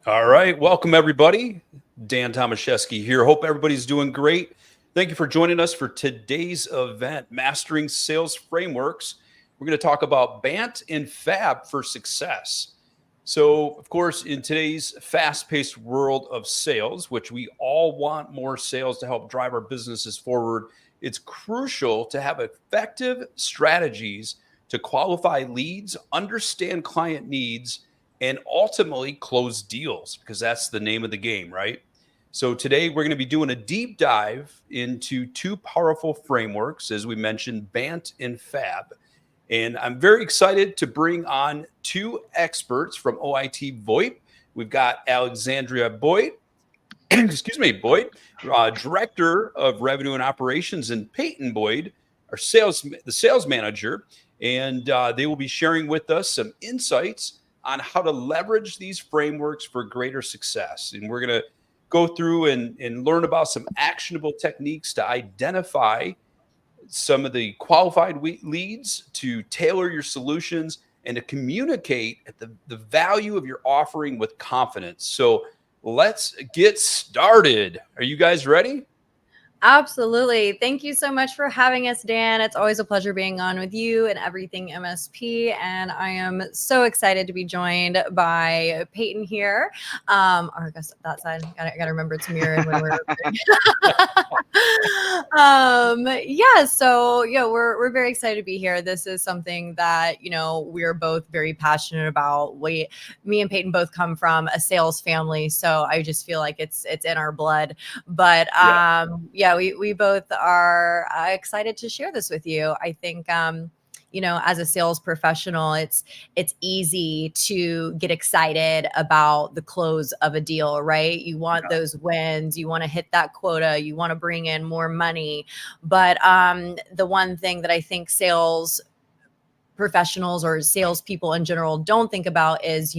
All right. Welcome, everybody. Dan Tomaszewski here. Hope everybody's doing great. Thank you for joining us for today's event, Mastering Sales Frameworks. We're going to talk about BANT and FAB for success. So, of course, in today's fast paced world of sales, which we all want more sales to help drive our businesses forward, it's crucial to have effective strategies to qualify leads, understand client needs, and ultimately close deals because that's the name of the game, right? So today we're going to be doing a deep dive into two powerful frameworks, as we mentioned, BANT and FAB. And I'm very excited to bring on two experts from OIT VoIP. We've got Alexandria Boyd, Boyd, Director of Revenue and Operations, and Peyton Boyd, the sales manager. And they will be sharing with us some insights on how to leverage these frameworks for greater success. And we're going to go through and learn about some actionable techniques to identify some of the qualified leads, to tailor your solutions, and to communicate at the value of your offering with confidence. So let's get started. Are you guys ready? Absolutely. Thank you so much for having us, Dan. It's always a pleasure being on with you and everything MSP. And I am so excited to be joined by Peyton here. Or I guess that side, I gotta remember to mirror when we're we're very excited to be here. This is something that, we're both very passionate about. Me and Peyton both come from a sales family, so I just feel like it's in our blood. But we both are excited to share this with you. I think, as a sales professional, it's easy to get excited about the close of a deal, right? You want those wins, you want to hit that quota, you want to bring in more money. But the one thing that I think sales professionals or salespeople in general don't think about is,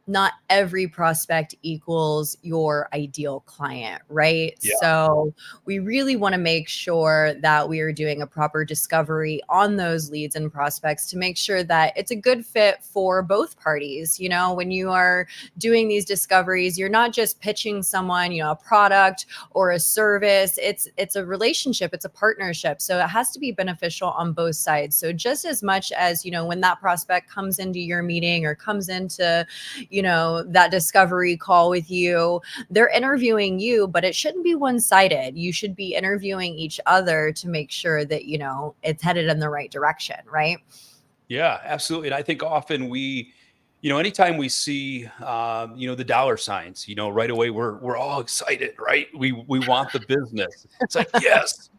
not every prospect equals your ideal client, right? Yeah. So we really want to make sure that we are doing a proper discovery on those leads and prospects to make sure that it's a good fit for both parties. When you are doing these discoveries, you're not just pitching someone, a product or a service. It's a relationship, it's a partnership. So it has to be beneficial on both sides. So just as much as, when that prospect comes into your meeting or comes into that discovery call with you, they're interviewing you, but it shouldn't be one-sided. You should be interviewing each other to make sure that, it's headed in the right direction, right? Yeah, absolutely. And I think often anytime we see, the dollar signs, right away, we're all excited, right? We want the business. It's like, yes,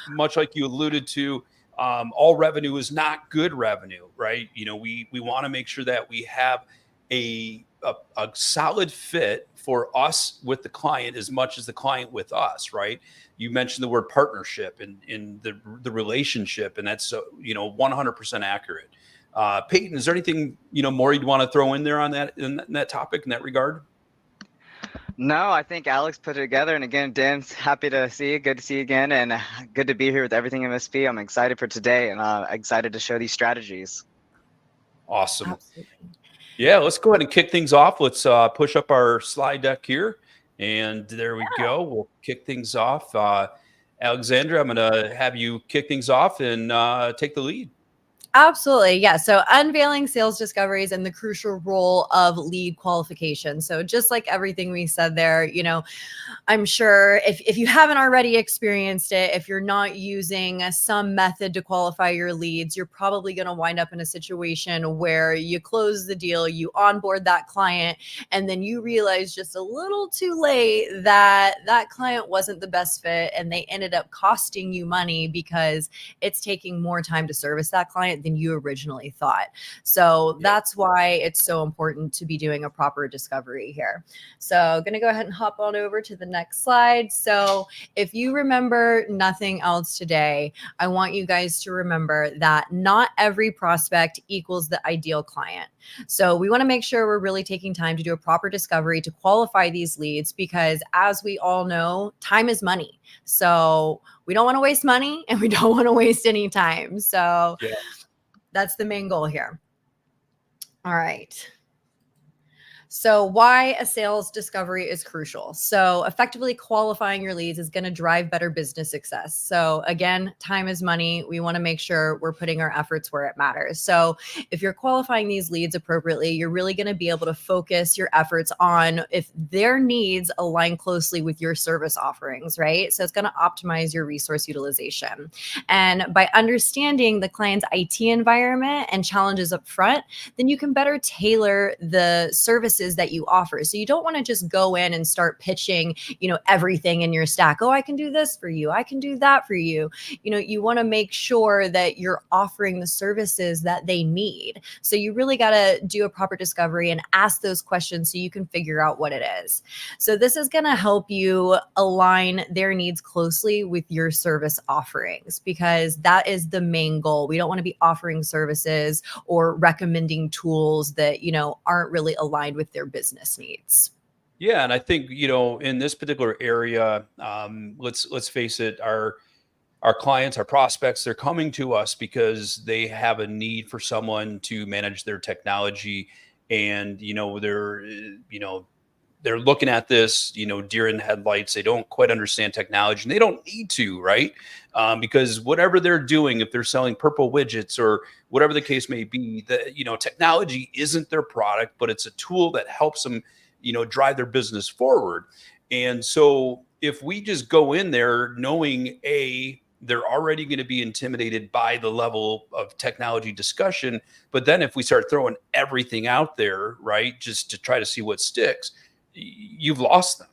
much like you alluded to, all revenue is not good revenue, right? We want to make sure that we have a solid fit for us with the client as much as the client with us, right? You mentioned the word partnership and in the relationship, and that's 100% accurate. Peyton, is there anything more you'd want to throw in there on that in that topic in that regard? No, I think Alex put it together. And again, Dan's happy to see you. Good to see you again. And good to be here with Everything MSP. I'm excited for today and excited to show these strategies. Awesome. Absolutely. Yeah, let's go ahead and kick things off. Let's push up our slide deck here. And there we go. We'll kick things off. Alexandra, I'm going to have you kick things off and take the lead. Absolutely. Yeah. So unveiling sales discoveries and the crucial role of lead qualification. So just like everything we said there, I'm sure if you haven't already experienced it, if you're not using some method to qualify your leads, you're probably going to wind up in a situation where you close the deal, you onboard that client, and then you realize just a little too late that that client wasn't the best fit and they ended up costing you money because it's taking more time to service that client than you originally thought. So that's why it's so important to be doing a proper discovery here. So I'm going to go ahead and hop on over to the next slide. So if you remember nothing else today, I want you guys to remember that not every prospect equals the ideal client. So we want to make sure we're really taking time to do a proper discovery to qualify these leads, because as we all know, time is money. So we don't want to waste money and we don't want to waste any time. So that's the main goal here. All right. So why a sales discovery is crucial. So effectively qualifying your leads is going to drive better business success. So again, time is money. We want to make sure we're putting our efforts where it matters. So if you're qualifying these leads appropriately, you're really going to be able to focus your efforts on if their needs align closely with your service offerings, right? So it's going to optimize your resource utilization. And by understanding the client's IT environment and challenges up front, then you can better tailor the services that you offer. So you don't want to just go in and start pitching, everything in your stack. Oh, I can do this for you. I can do that for you. You want to make sure that you're offering the services that they need. So you really got to do a proper discovery and ask those questions so you can figure out what it is. So this is going to help you align their needs closely with your service offerings, because that is the main goal. We don't want to be offering services or recommending tools that, aren't really aligned with their business needs. Yeah, and I think in this particular area, let's face it, our clients, our prospects, they're coming to us because they have a need for someone to manage their technology, and they're looking at this, deer in the headlights. They don't quite understand technology, and they don't need to, right? Because whatever they're doing, if they're selling purple widgets or whatever the case may be, technology isn't their product, but it's a tool that helps them, drive their business forward. And so if we just go in there knowing they're already going to be intimidated by the level of technology discussion, but then if we start throwing everything out there, right, just to try to see what sticks, you've lost them.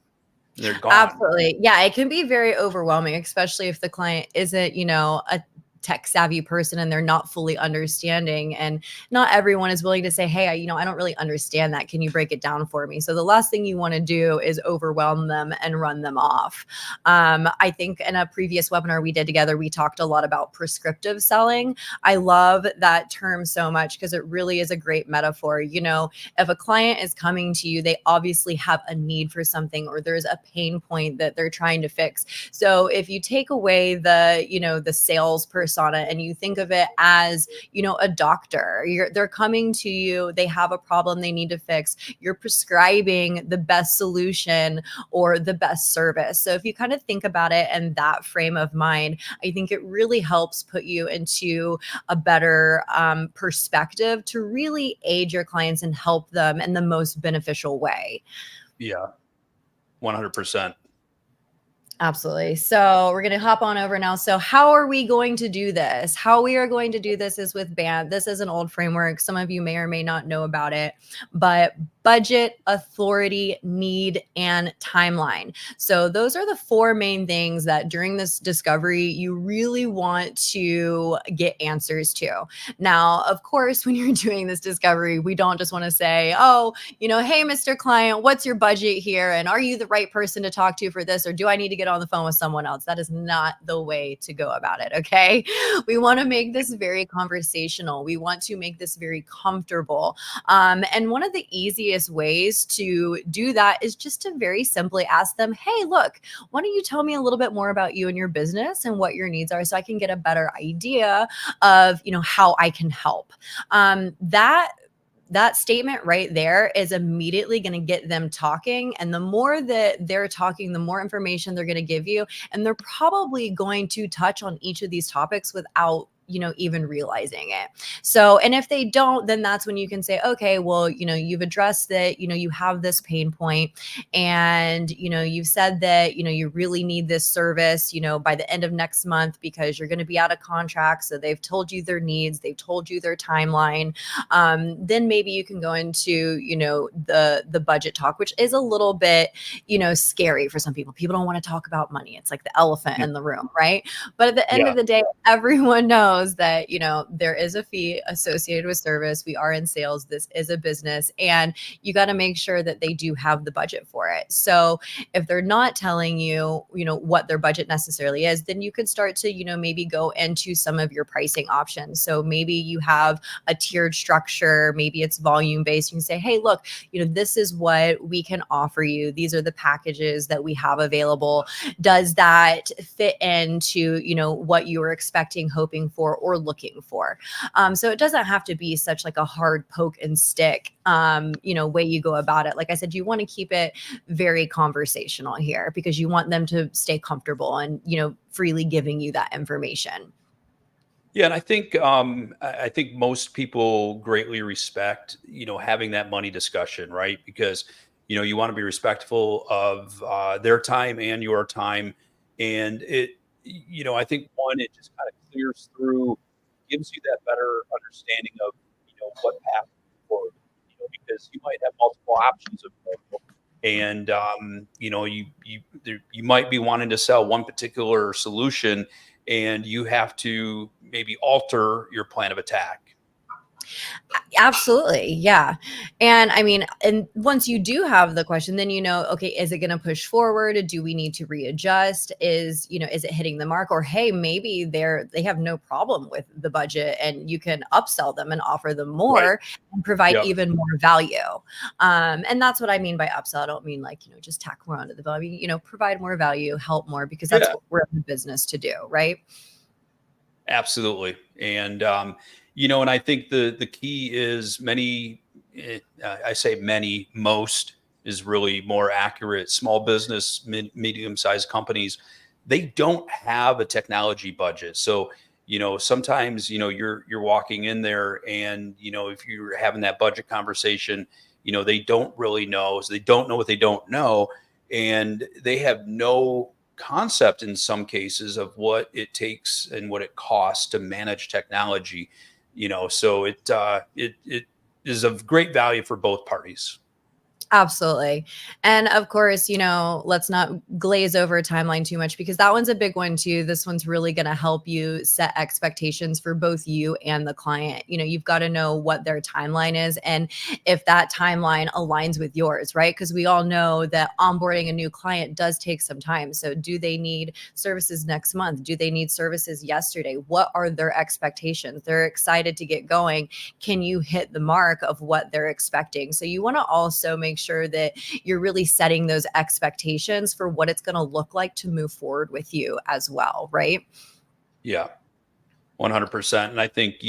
They're gone. Absolutely. Yeah, it can be very overwhelming, especially if the client isn't, a tech savvy person and they're not fully understanding, and not everyone is willing to say, hey, I don't really understand that. Can you break it down for me? So the last thing you want to do is overwhelm them and run them off. I think in a previous webinar we did together, we talked a lot about prescriptive selling. I love that term so much because it really is a great metaphor. If a client is coming to you, they obviously have a need for something, or there's a pain point that they're trying to fix. So if you take away the sales persona and you think of it as, a doctor, they're coming to you, they have a problem they need to fix. You're prescribing the best solution or the best service. So if you kind of think about it in that frame of mind, I think it really helps put you into a better perspective to really aid your clients and help them in the most beneficial way. Yeah, 100%. Absolutely. So we're going to hop on over now. So how are we going to do this? How we are going to do this is with BANT. This is an old framework. Some of you may or may not know about it, but budget, authority, need, and timeline. So those are the four main things that during this discovery, you really want to get answers to. Now, of course, when you're doing this discovery, we don't just want to say, oh, hey, Mr. Client, what's your budget here? And are you the right person to talk to for this? Or do I need to get on the phone with someone else? That is not the way to go about it. Okay. We want to make this very conversational. We want to make this very comfortable. And one of the easiest ways to do that is just to very simply ask them, hey, look, why don't you tell me a little bit more about you and your business and what your needs are, so I can get a better idea of, how I can help. That statement right there is immediately going to get them talking. And the more that they're talking, the more information they're going to give you. And they're probably going to touch on each of these topics without even realizing it. So, and if they don't, then that's when you can say, okay, well, you've addressed that, you have this pain point, and, you've said that, you really need this service, by the end of next month, because you're going to be out of contract. So they've told you their needs, they've told you their timeline. Then maybe you can go into, the budget talk, which is a little bit, scary for some people. People don't want to talk about money. It's like the elephant in the room, right? But at the end of the day, everyone knows that, there is a fee associated with service. We are in sales. This is a business, and you got to make sure that they do have the budget for it. So if they're not telling you, what their budget necessarily is, then you could start to, maybe go into some of your pricing options. So maybe you have a tiered structure, maybe it's volume based. You can say, hey, look, this is what we can offer you. These are the packages that we have available. Does that fit into, what you were expecting, hoping for? for or looking for. So it doesn't have to be such like a hard poke and stick, way you go about it. Like I said, you want to keep it very conversational here because you want them to stay comfortable and, freely giving you that information. Yeah, and I think most people greatly respect, having that money discussion, right? Because you want to be respectful of their time and your time, and I think one, it just kind of clears through, gives you that better understanding of what path forward, because you might have multiple options available, and you might be wanting to sell one particular solution and you have to maybe alter your plan of attack. Absolutely. Yeah. And I mean, and once you do have the question, then okay, is it going to push forward? Do we need to readjust? Is it hitting the mark? Or hey, maybe they have no problem with the budget and you can upsell them and offer them more Right. and provide Yep. even more value. And that's what I mean by upsell. I don't mean like, just tack more onto the value, provide more value, help more, because that's Yeah. what we're in the business to do. Right. Absolutely. And and I think the key is I say many, most is really more accurate. Small business, medium-sized companies, they don't have a technology budget. So, sometimes, you're walking in there and, if you're having that budget conversation, they don't really know. So they don't know what they don't know. And they have no concept in some cases of what it takes and what it costs to manage technology, so it is of great value for both parties. Absolutely. And of course, let's not glaze over a timeline too much because that one's a big one too. This one's really going to help you set expectations for both you and the client. You've got to know what their timeline is and if that timeline aligns with yours, right? Because we all know that onboarding a new client does take some time. So do they need services next month? Do they need services yesterday? What are their expectations? They're excited to get going. Can you hit the mark of what they're expecting? So you want to also make sure that you're really setting those expectations for what it's going to look like to move forward with you as well, right? Yeah, 100%. And I think,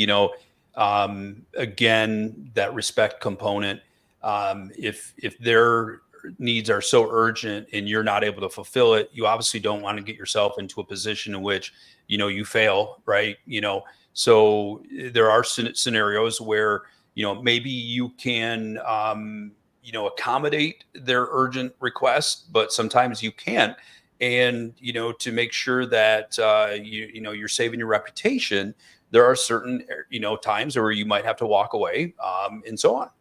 again, that respect component, if their needs are so urgent and you're not able to fulfill it, you obviously don't want to get yourself into a position in which, you fail, right? So there are scenarios where, maybe you can, accommodate their urgent request, but sometimes you can't. And, to make sure that, you're saving your reputation, there are certain, times where you might have to walk away, and so on.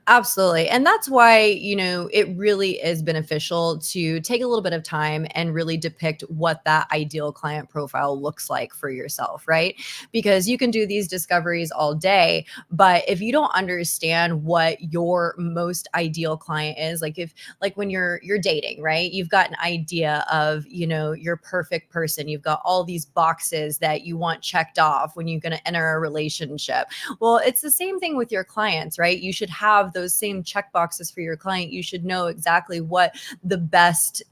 Absolutely. And that's why, it really is beneficial to take a little bit of time and really depict what that ideal client profile looks like for yourself, right? Because you can do these discoveries all day, but if you don't understand what your most ideal client is, like when you're dating, right? You've got an idea of, your perfect person. You've got all these boxes that you want checked off when you're going to enter a relationship. Well, it's the same thing with your clients, right? You should have those same check boxes for your client. You should know exactly what the best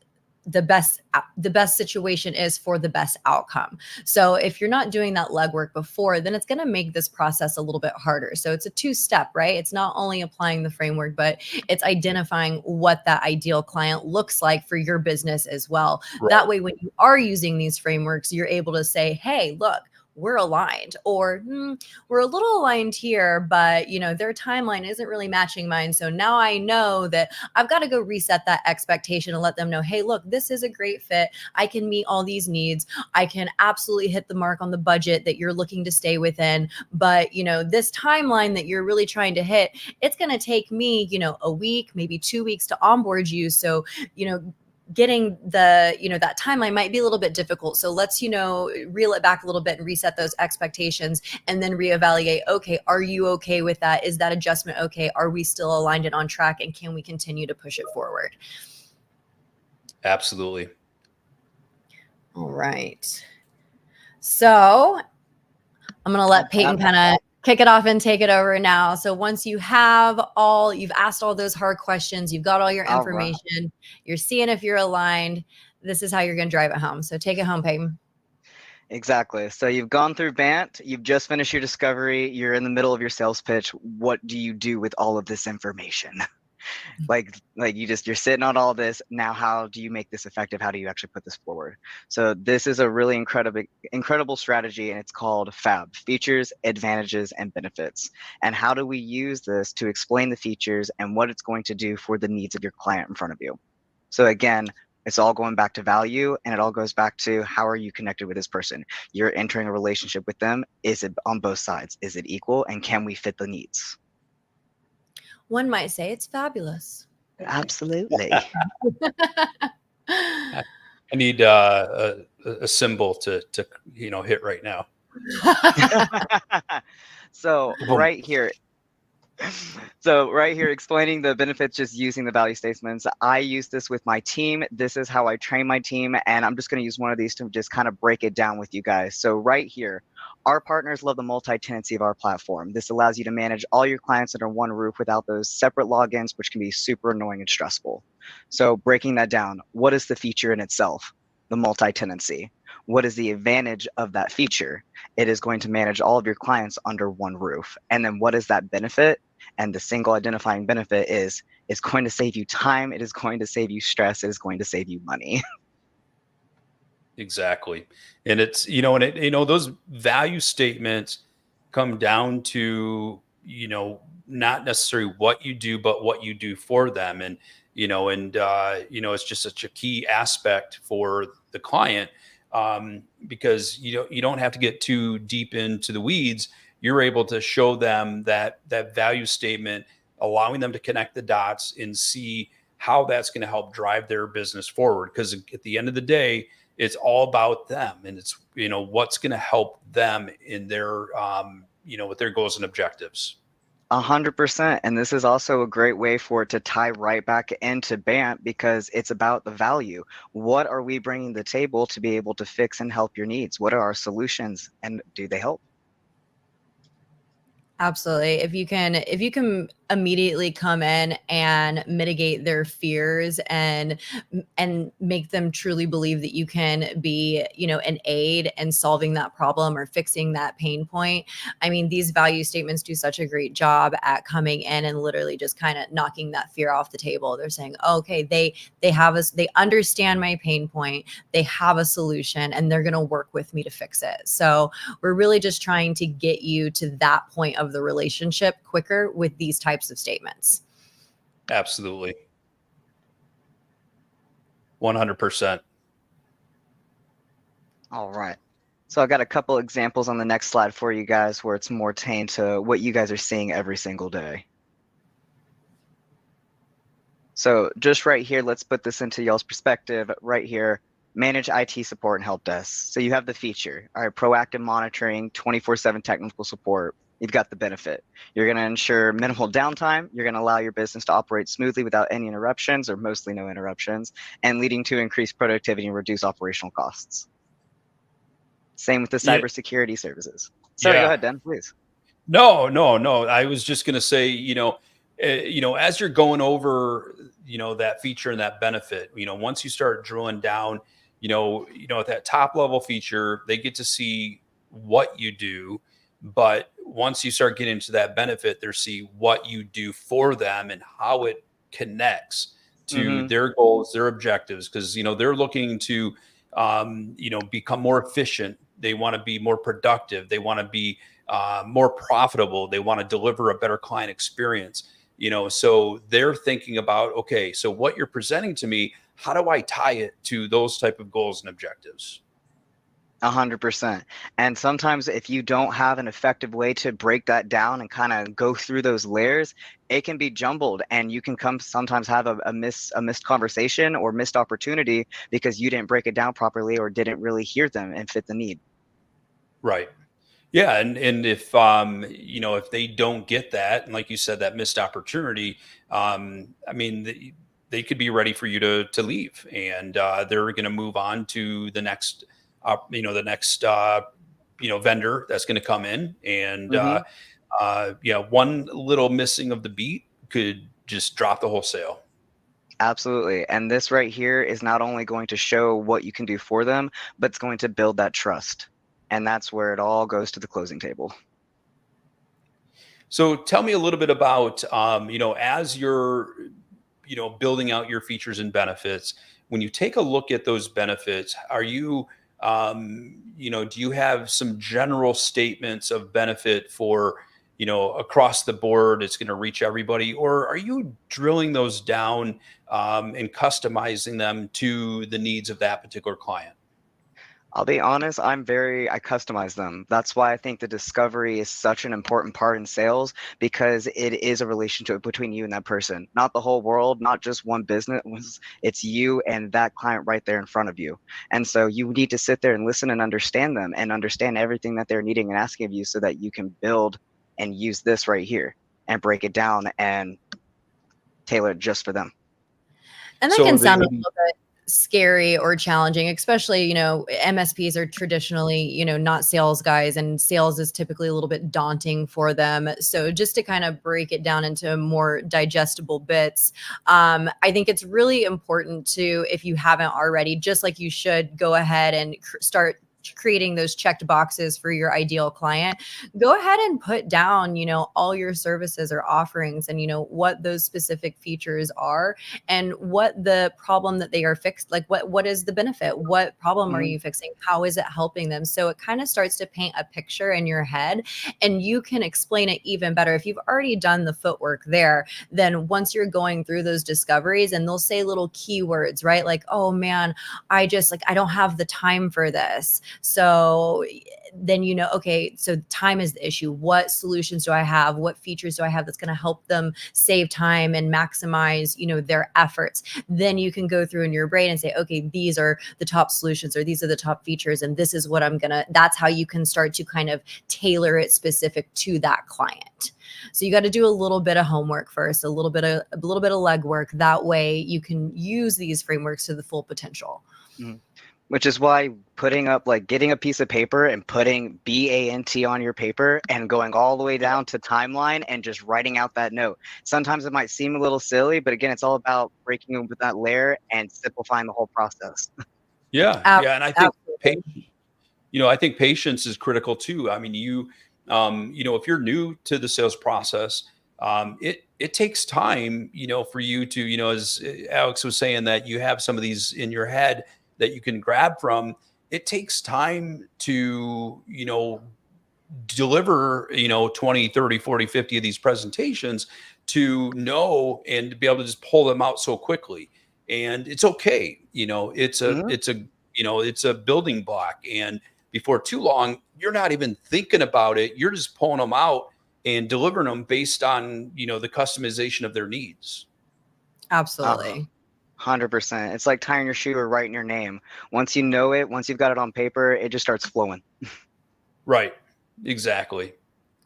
situation is for the best outcome. So if you're not doing that legwork before, then it's going to make this process a little bit harder. So it's a two-step, right? It's not only applying the framework, but it's identifying what that ideal client looks like for your business as well. Right. That way, when you are using these frameworks, you're able to say, hey, look, we're aligned, or we're a little aligned here, but their timeline isn't really matching mine. So now I know that I've got to go reset that expectation and let them know, hey, look, this is a great fit. I can meet all these needs. I can absolutely hit the mark on the budget that you're looking to stay within. But this timeline that you're really trying to hit, it's going to take me, a week, maybe 2 weeks to onboard you. So, getting the that timeline might be a little bit difficult, so let's reel it back a little bit and reset those expectations and then reevaluate. Okay, are you okay with that? Is that adjustment okay? Are we still aligned and on track, and can we continue to push it forward? Absolutely. All right, so I'm going to let Peyton kind of kick it off and take it over now. So once you've asked all those hard questions, you've got all your information, you're seeing if you're aligned, this is how you're going to drive it home. So take it home, Peyton. Exactly. So you've gone through BANT, you've just finished your discovery, you're in the middle of your sales pitch. What do you do with all of this information? like you're sitting on all this. Now how do you make this effective? How do you actually put this forward? So this is a really incredible strategy, and it's called FAB: features, advantages, and benefits. And how do we use this to explain the features and what it's going to do for the needs of your client in front of you? So again, it's all going back to value, and it all goes back to how are you connected with this person? You're entering a relationship with them. Is it on both sides? Is it equal? And can we fit the needs? One might say it's fabulous. Absolutely. I need a symbol to hit right now. So right here, explaining the benefits, just using the value statements. I use this with my team. This is how I train my team. And I'm just going to use one of these to just kind of break it down with you guys. So right here, our partners love the multi-tenancy of our platform. This allows you to manage all your clients under one roof without those separate logins, which can be super annoying and stressful. So breaking that down, what is the feature in itself? The multi-tenancy. What is the advantage of that feature? It is going to manage all of your clients under one roof. And then what is that benefit? And the single identifying benefit is it's going to save you time. It is going to save you stress. It is going to save you money. Exactly. And it's, those value statements come down to, not necessarily what you do, but what you do for them. And, it's just such a key aspect for the client, because you don't have to get too deep into the weeds. You're able to show them that value statement, allowing them to connect the dots and see how that's going to help drive their business forward. Because at the end of the day, it's all about them, and it's what's going to help them in their with their goals and objectives. 100%. And this is also a great way for it to tie right back into BANT, because it's about the value. What are we bringing to the table to be able to fix and help your needs? What are our solutions, and do they help? Absolutely. If you can immediately come in and mitigate their fears and make them truly believe that you can be, an aid in solving that problem or fixing that pain point. I mean, these value statements do such a great job at coming in and literally just kind of knocking that fear off the table. They're saying, oh, okay, they understand my pain point, they have a solution, and they're going to work with me to fix it. So we're really just trying to get you to that point of the relationship quicker with these types of statements. Absolutely. 100%. All right. So I've got a couple examples on the next slide for you guys where it's more tailored to what you guys are seeing every single day. So just right here, let's put this into y'all's perspective right here. Manage IT support and help desk. So you have the feature, all right, proactive monitoring, 24/7 technical support. You've got the benefit. You're going to ensure minimal downtime. You're going to allow your business to operate smoothly without any interruptions, or mostly no interruptions, and leading to increased productivity and reduce operational costs. Same with the cybersecurity services. Sorry, go ahead, Dan, please. No. I was just going to say, as you're going over, that feature and that benefit, once you start drilling down, at that top level feature, they get to see what you do. But once you start getting into that benefit, they see what you do for them and how it connects to their goals, their objectives, because, they're looking to, become more efficient. They want to be more productive. They want to be more profitable. They want to deliver a better client experience. So they're thinking about, okay, so what you're presenting to me, how do I tie it to those type of goals and objectives? 100%. And sometimes if you don't have an effective way to break that down and kind of go through those layers, it can be jumbled, and you can sometimes have a missed conversation or missed opportunity because you didn't break it down properly or didn't really hear them and fit the need. Right. Yeah. And if, if they don't get that, and like you said, that missed opportunity, they could be ready for you to leave, and they're going to move on to the next vendor that's going to come in, and one little missing of the beat could just drop the whole sale. Absolutely. And this right here is not only going to show what you can do for them, but it's going to build that trust. And that's where it all goes to the closing table. So tell me a little bit about, as you're, building out your features and benefits, when you take a look at those benefits, are you, do you have some general statements of benefit for, across the board, it's going to reach everybody, or are you drilling those down and customizing them to the needs of that particular client? I'll be honest, I customize them. That's why I think the discovery is such an important part in sales, because it is a relationship between you and that person, not the whole world, not just one business. It's you and that client right there in front of you. And so you need to sit there and listen and understand them and understand everything that they're needing and asking of you, so that you can build and use this right here and break it down and tailor it just for them. And that So can sound a the, little bit scary or challenging, especially, MSPs are traditionally, not sales guys, and sales is typically a little bit daunting for them. So just to kind of break it down into more digestible bits, I think it's really important to, if you haven't already, just like you should, go ahead and start creating those checked boxes for your ideal client. Go ahead and put down, all your services or offerings, and what those specific features are, and what the problem that they are fixed, like what is the benefit, what problem are you fixing, how is it helping them. So it kind of starts to paint a picture in your head, and you can explain it even better if you've already done the footwork there. Then once you're going through those discoveries, and they'll say little keywords, right? Like, oh man, I don't have the time for this. So then, okay, so time is the issue. What solutions do I have? What features do I have that's going to help them save time and maximize, their efforts? Then you can go through in your brain and say, okay, these are the top solutions, or these are the top features, and this is what that's how you can start to kind of tailor it specific to that client. So you got to do a little bit of homework first, a little bit of legwork. That way you can use these frameworks to the full potential. Mm-hmm. Which is why getting a piece of paper and putting BANT on your paper and going all the way down to timeline and just writing out that note. Sometimes it might seem a little silly, but again, it's all about breaking with that layer and simplifying the whole process. Yeah. And I think, I think patience is critical too. I mean, if you're new to the sales process, it takes time, for you to, as Alex was saying, that you have some of these in your head that you can grab from. It takes time to, deliver, 20, 30, 40, 50 of these presentations, to know and to be able to just pull them out so quickly. And it's okay. It's a building block. And before too long, you're not even thinking about it. You're just pulling them out and delivering them based on, the customization of their needs. Absolutely. 100%. It's like tying your shoe or writing your name. Once you know it, once you've got it on paper, it just starts flowing. Right. Exactly.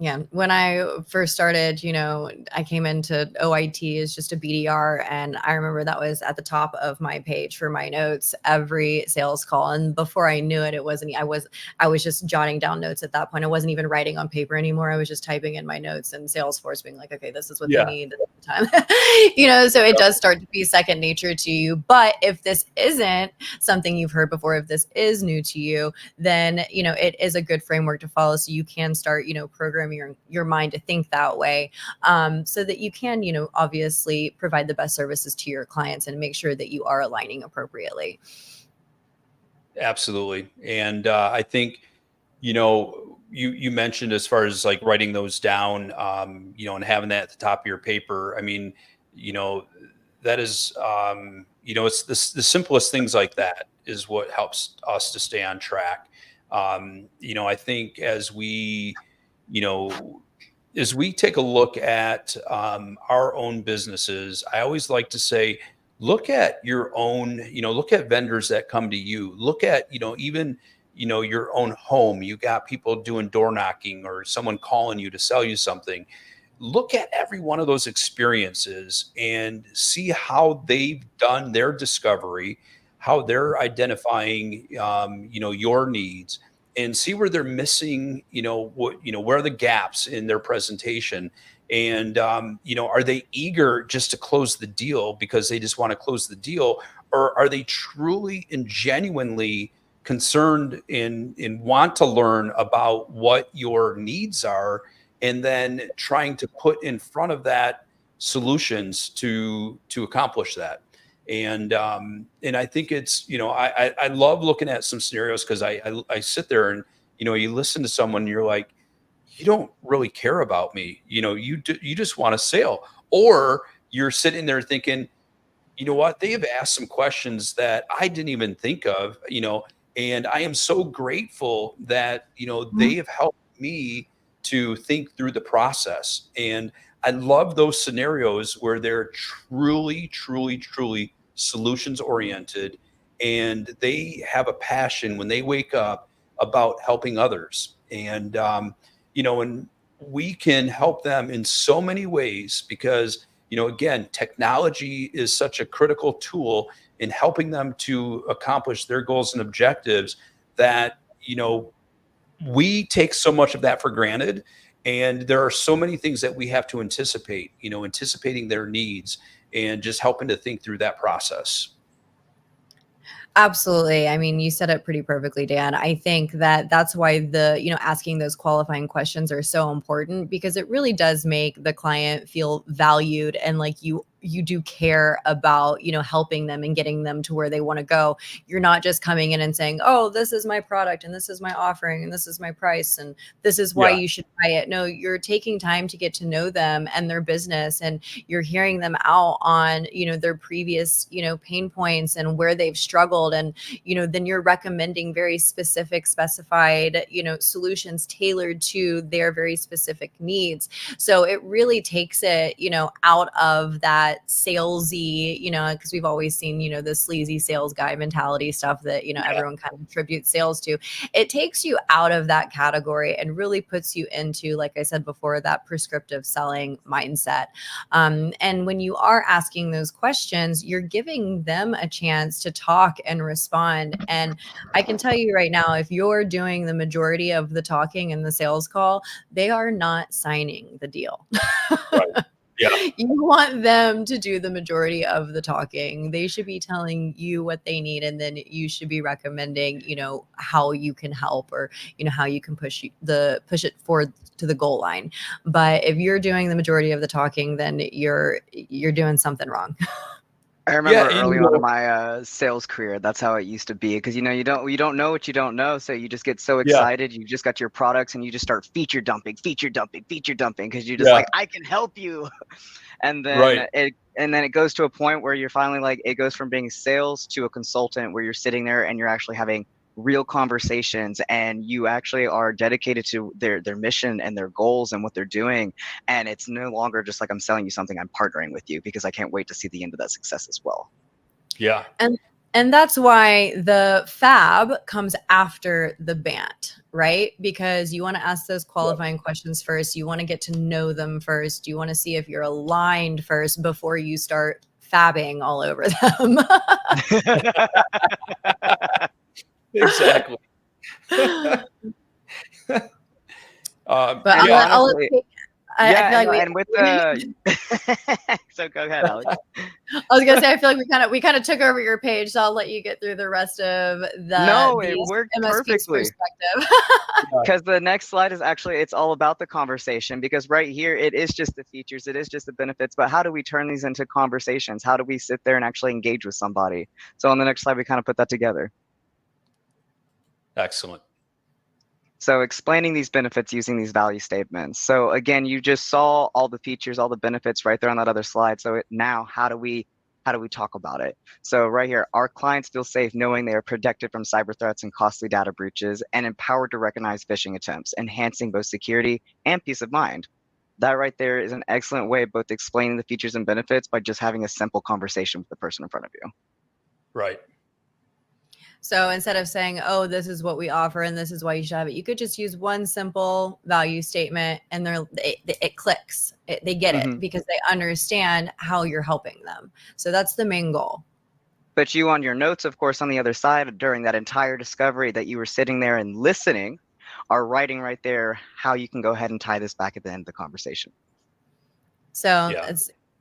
Yeah. When I first started, I came into OIT as just a BDR. And I remember that was at the top of my page for my notes, every sales call. And before I knew it, I was just jotting down notes at that point. I wasn't even writing on paper anymore. I was just typing in my notes, and Salesforce being like, okay, this is what they need at the time. So it does start to be second nature to you. But if this isn't something you've heard before, if this is new to you, then, it is a good framework to follow. So you can start, programming your mind to think that way, so that you can, obviously provide the best services to your clients and make sure that you are aligning appropriately. Absolutely. And I think, you mentioned, as far as like writing those down, and having that at the top of your paper. I mean, that is, it's the simplest things like that is what helps us to stay on track. I think as we take a look at our own businesses, I always like to say, look at your own, look at vendors that come to you, look at, even, your own home. You got people doing door knocking or someone calling you to sell you something. Look at every one of those experiences and see how they've done their discovery, how they're identifying, your needs, and see where they're missing, where are the gaps in their presentation. And, are they eager just to close the deal because they just want to close the deal? Or are they truly and genuinely, concerned and want to learn about what your needs are, and then trying to put in front of that solutions to accomplish that. And I think it's, I love looking at some scenarios, because I sit there and, you listen to someone and you're like, you don't really care about me. You just want a sale. Or you're sitting there thinking, you know what, they have asked some questions that I didn't even think of, and I am so grateful that, they have helped me to think through the process. And I love those scenarios where they're truly, truly, truly solutions oriented, and they have a passion when they wake up about helping others. And we can help them in so many ways, because again, technology is such a critical tool in helping them to accomplish their goals and objectives, that, we take so much of that for granted. And there are so many things that we have to anticipate, anticipating their needs and just helping to think through that process. Absolutely. I mean, you said it pretty perfectly, Dan. I think that that's why asking those qualifying questions are so important, because it really does make the client feel valued, and like you do care about, helping them and getting them to where they want to go. You're not just coming in and saying, oh, this is my product and this is my offering and this is my price and this is why you should buy it. No, you're taking time to get to know them and their business, and you're hearing them out on, their previous, pain points and where they've struggled. And, then you're recommending very specified, solutions tailored to their very specific needs. So it really takes it, out of that salesy, because we've always seen, the sleazy sales guy mentality stuff that, everyone kind of attributes sales to. It takes you out of that category and really puts you into, like I said before, that prescriptive selling mindset. And when you are asking those questions, you're giving them a chance to talk and respond. And I can tell you right now, if you're doing the majority of the talking in the sales call, they are not signing the deal. Right. Yeah. You want them to do the majority of the talking. They should be telling you what they need, and then you should be recommending, how you can help, or, how you can push it forward to the goal line. But if you're doing the majority of the talking, then you're doing something wrong. I remember early on in my sales career, that's how it used to be. Because you don't know what you don't know, so you just get so excited. You just got your products and you just start feature dumping, because you're just like, I can help you. And then it goes to a point where you're finally like, it goes from being sales to a consultant, where you're sitting there and you're actually having real conversations, and you actually are dedicated to their mission and their goals and what they're doing. And it's no longer just like, I'm selling you something, I'm partnering with you, because I can't wait to see the end of that success as well. Yeah. And that's why the FAB comes after the BANT, right? Because you want to ask those qualifying questions first. You want to get to know them first. You want to see if you're aligned first before you start fabbing all over them. Exactly. But I'll I feel like and with the so go ahead, Alex. I was gonna say, I feel like we kind of took over your page, so I'll let you get through the rest of it worked MSP's perfectly. Perspective. Because the next slide is actually, it's all about the conversation, because right here it is just the features, it is just the benefits, but how do we turn these into conversations? How do we sit there and actually engage with somebody? So on the next slide, we kind of put that together. Excellent. So explaining these benefits using these value statements. So again, you just saw all the features, all the benefits right there on that other slide. So now how do we talk about it? So right here, our clients feel safe knowing they are protected from cyber threats and costly data breaches, and empowered to recognize phishing attempts, enhancing both security and peace of mind. That right there is an excellent way of both explaining the features and benefits by just having a simple conversation with the person in front of you. Right. So instead of saying, oh, this is what we offer and this is why you should have it, you could just use one simple value statement, and it clicks. They get it because they understand how you're helping them. So that's the main goal. But you, on your notes, of course, on the other side, during that entire discovery that you were sitting there and listening, are writing right there how you can go ahead and tie this back at the end of the conversation. So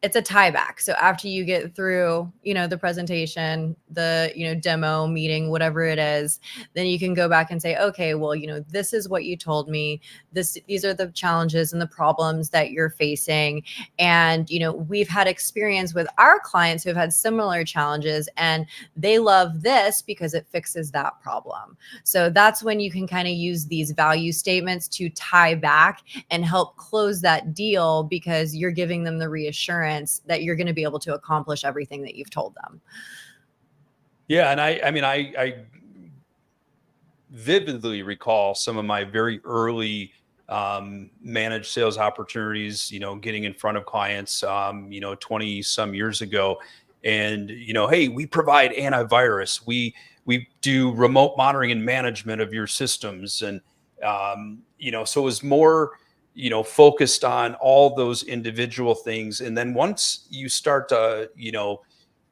it's a tie back. So after you get through, the presentation, the, demo meeting, whatever it is, then you can go back and say, okay, well, this is what you told me. These are the challenges and the problems that you're facing. And, we've had experience with our clients who have had similar challenges, and they love this because it fixes that problem. So that's when you can kind of use these value statements to tie back and help close that deal, because you're giving them the reassurance that you're going to be able to accomplish everything that you've told them. Yeah. And I vividly recall some of my very early managed sales opportunities, getting in front of clients, 20 some years ago. And, hey, we provide antivirus. We do remote monitoring and management of your systems. And, so it was more, focused on all those individual things. And then once you start to,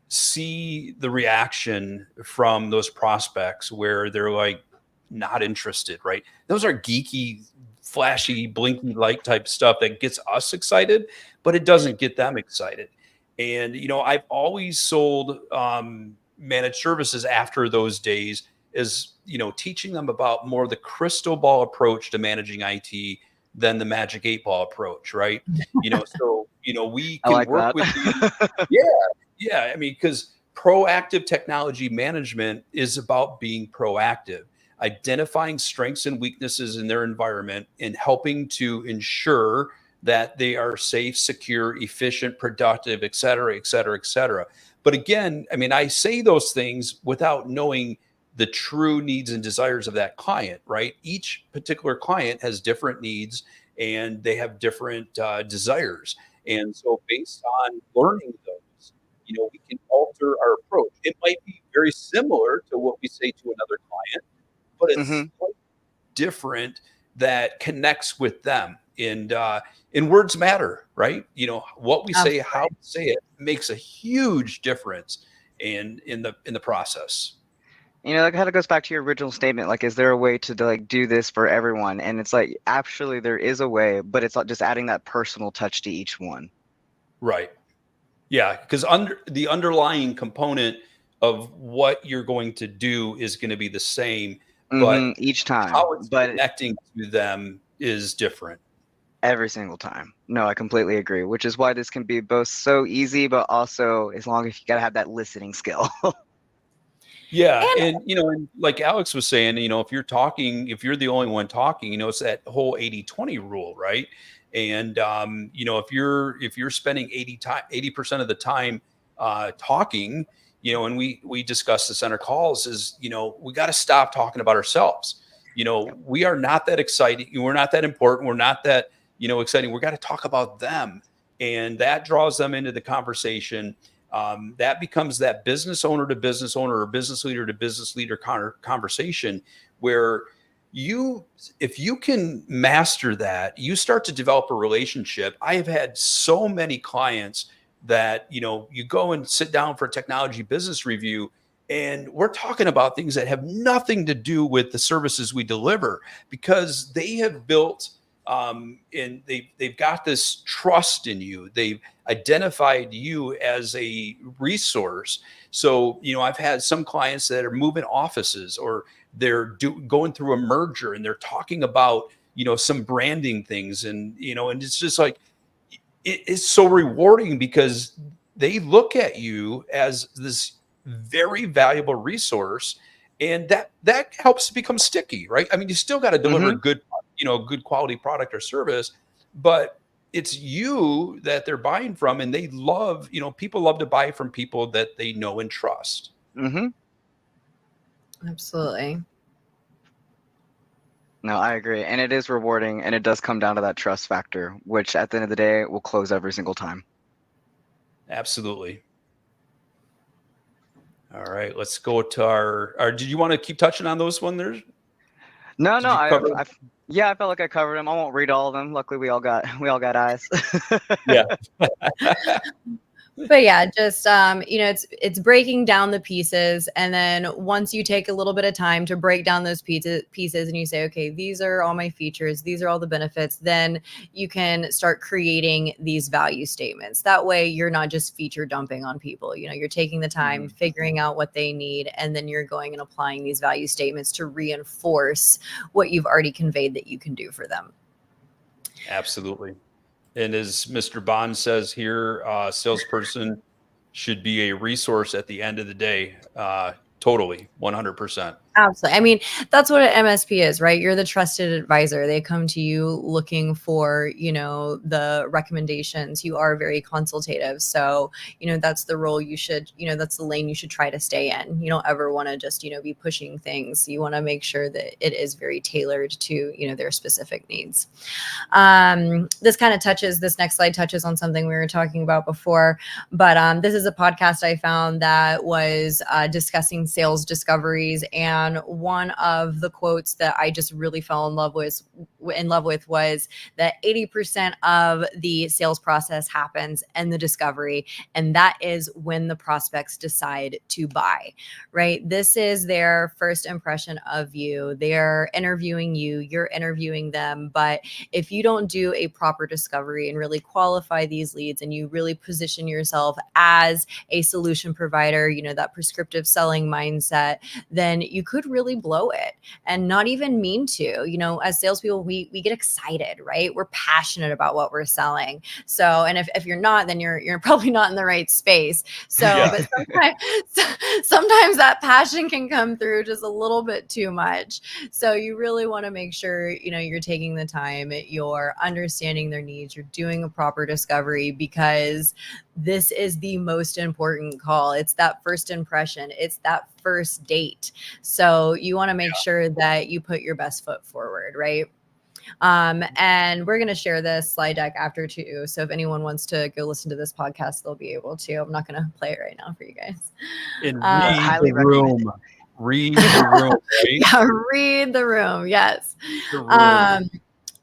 see the reaction from those prospects where they're like not interested, right? Those are geeky, flashy, blinky light type stuff that gets us excited, but it doesn't get them excited. And, I've always sold managed services after those days is, teaching them about more the crystal ball approach to managing IT than the magic 8-ball approach, right? So, we I can like work that. with you. Yeah. Yeah. I mean, because proactive technology management is about being proactive, identifying strengths and weaknesses in their environment, and helping to ensure that they are safe, secure, efficient, productive, et cetera, et cetera, et cetera. But again, I mean, I say those things without knowing the true needs and desires of that client, right? Each particular client has different needs and they have different desires. And so based on learning those, we can alter our approach. It might be very similar to what we say to another client, but it's Hmm. different that connects with them. And words matter, right? What we say, Absolutely. how we say it makes a huge difference in the process. That kind of goes back to your original statement. Like, is there a way to like do this for everyone? And it's like, actually, there is a way, but it's not just adding that personal touch to each one. Right. Yeah, because the underlying component of what you're going to do is going to be the same, but Each time, how it's but connecting to them is different. every single time. No, I completely agree. Which is why this can be both so easy, but also as long as you gotta have that listening skill. Yeah, And and like Alex was saying, if you're the only one talking, it's that whole 80-20 rule, right? And if you're spending 80% of the time talking, and we discuss this on our calls, is we got to stop talking about ourselves. We are not that exciting, we're not that important, we're not that exciting. We got to talk about them, and that draws them into the conversation. That becomes that business owner to business owner or business leader to business leader conversation where if you can master that, you start to develop a relationship. I have had so many clients that, you go and sit down for a technology business review, and we're talking about things that have nothing to do with the services we deliver, because they have built and they've got this trust in you. They've identified you as a resource. So, I've had some clients that are moving offices, or they're going through a merger, and they're talking about, some branding things. And it's just like, it's so rewarding because they look at you as this very valuable resource, and that helps become sticky, right? I mean, you still got to deliver Hmm. good quality product or service, but it's you that they're buying from, and they love, people love to buy from people that they know and trust. Hmm. absolutely. No, I agree. And it is rewarding, and it does come down to that trust factor, which at the end of the day will close every single time. Absolutely. All right, let's go to our did you want to keep touching on those one there? No, Did no, you cover? yeah, I felt like I covered them. I won't read all of them. Luckily, we all got eyes. Yeah. But yeah, just it's breaking down the pieces, and then once you take a little bit of time to break down those pieces and you say, okay, these are all my features, these are all the benefits, then you can start creating these value statements. That way you're not just feature dumping on people. You're taking the time, figuring out what they need, and then you're going and applying these value statements to reinforce what you've already conveyed that you can do for them. Absolutely. And as Mr. Bond says here, salesperson should be a resource at the end of the day. Totally, 100%. Absolutely. I mean, that's what an MSP is, right? You're the trusted advisor. They come to you looking for, the recommendations. You are very consultative. So, that's the role you should, that's the lane you should try to stay in. You don't ever want to just, be pushing things. You want to make sure that it is very tailored to, their specific needs. This next slide touches on something we were talking about before, but this is a podcast I found that was discussing sales discoveries, and one of the quotes that I just really fell in love with was that 80% of the sales process happens in the discovery, and that is when the prospects decide to buy, right? This is their first impression of you. They're interviewing you, you're interviewing them, but if you don't do a proper discovery and really qualify these leads, and you really position yourself as a solution provider, that prescriptive selling mindset, then you could really blow it, and not even mean to. As salespeople, we get excited, right? We're passionate about what we're selling. So, and if you're not, then you're probably not in the right space. So, Yeah. but sometimes that passion can come through just a little bit too much. So you really want to make sure, you're taking the time, you're understanding their needs, you're doing a proper discovery, because this is the most important call. It's that first impression. It's that first date. So you want to make sure that you put your best foot forward, right? And we're going to share this slide deck after too. So if anyone wants to go listen to this podcast, they'll be able to. I'm not going to play it right now for you guys. And read the room. Read the room. Right? Yeah, read the room. Yes. The room.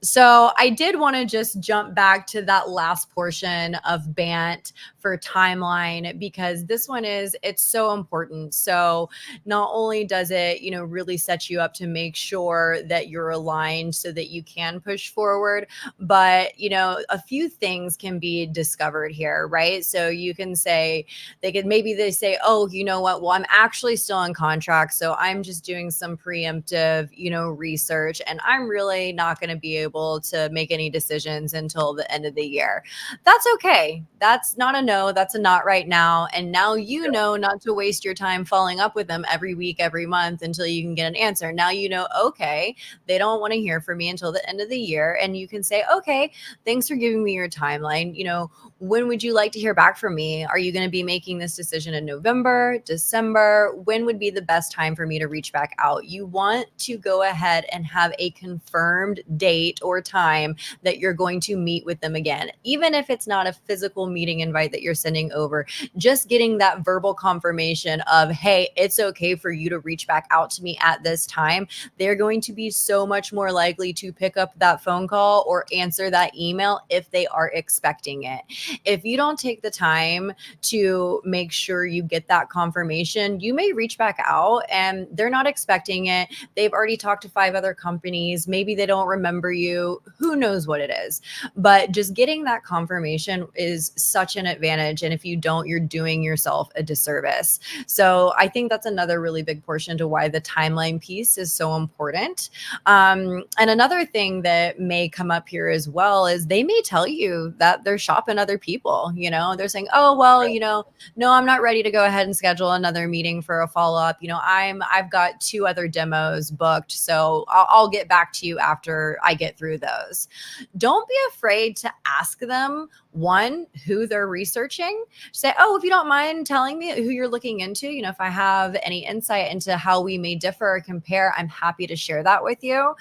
So I did want to just jump back to that last portion of BANT for timeline, because this one it's so important. So not only does it, really set you up to make sure that you're aligned so that you can push forward, but, a few things can be discovered here, right? So you can say, they say, oh, you know what? Well, I'm actually still in contract, so I'm just doing some preemptive, research, and I'm really not going to be able to make any decisions until the end of the year. That's okay. That's not a no. That's a not right now. And now not to waste your time following up with them every week, every month until you can get an answer. Now okay, they don't want to hear from me until the end of the year. And you can say, okay, thanks for giving me your timeline. When would you like to hear back from me? Are you going to be making this decision in November, December? When would be the best time for me to reach back out? You want to go ahead and have a confirmed date or time that you're going to meet with them again. Even if it's not a physical meeting invite that you're sending over, just getting that verbal confirmation of, hey, it's okay for you to reach back out to me at this time. They're going to be so much more likely to pick up that phone call or answer that email if they are expecting it. If you don't take the time to make sure you get that confirmation, you may reach back out and they're not expecting it. They've already talked to 5 other companies. Maybe they don't remember you. Who knows what it is? But just getting that confirmation is such an advantage. And if you don't, you're doing yourself a disservice. So I think that's another really big portion to why the timeline piece is so important. And another thing that may come up here as well is they may tell you that they're shopping other people. They're saying, oh, well, no, I'm not ready to go ahead and schedule another meeting for a follow-up. I've got 2 other demos booked, so I'll get back to you after I get through those. Don't be afraid to ask them, one, who they're researching. Say, oh, if you don't mind telling me who you're looking into, if I have any insight into how we may differ or compare, I'm happy to share that with you.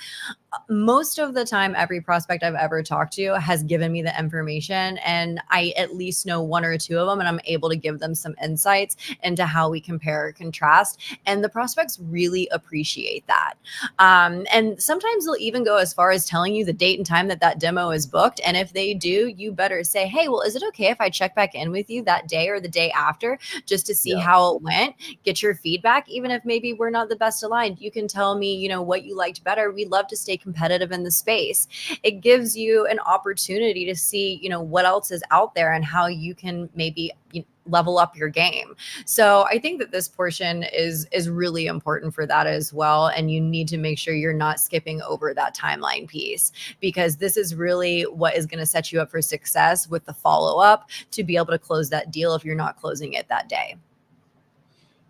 Most of the time, every prospect I've ever talked to has given me the information, and I at least know 1 or 2 of them, and I'm able to give them some insights into how we compare or contrast. And the prospects really appreciate that. And sometimes they'll even go as far as telling you the date and time that demo is booked. And if they do, you better say, say, hey, well, is it okay if I check back in with you that day or the day after just to see Yeah. how it went, get your feedback, even if maybe we're not the best aligned. You can tell me, what you liked better. We love to stay competitive in the space. It gives you an opportunity to see, what else is out there and how you can maybe level up your game. So I think that this portion is really important for that as well. And you need to make sure you're not skipping over that timeline piece, because this is really what is going to set you up for success with the follow-up to be able to close that deal if you're not closing it that day.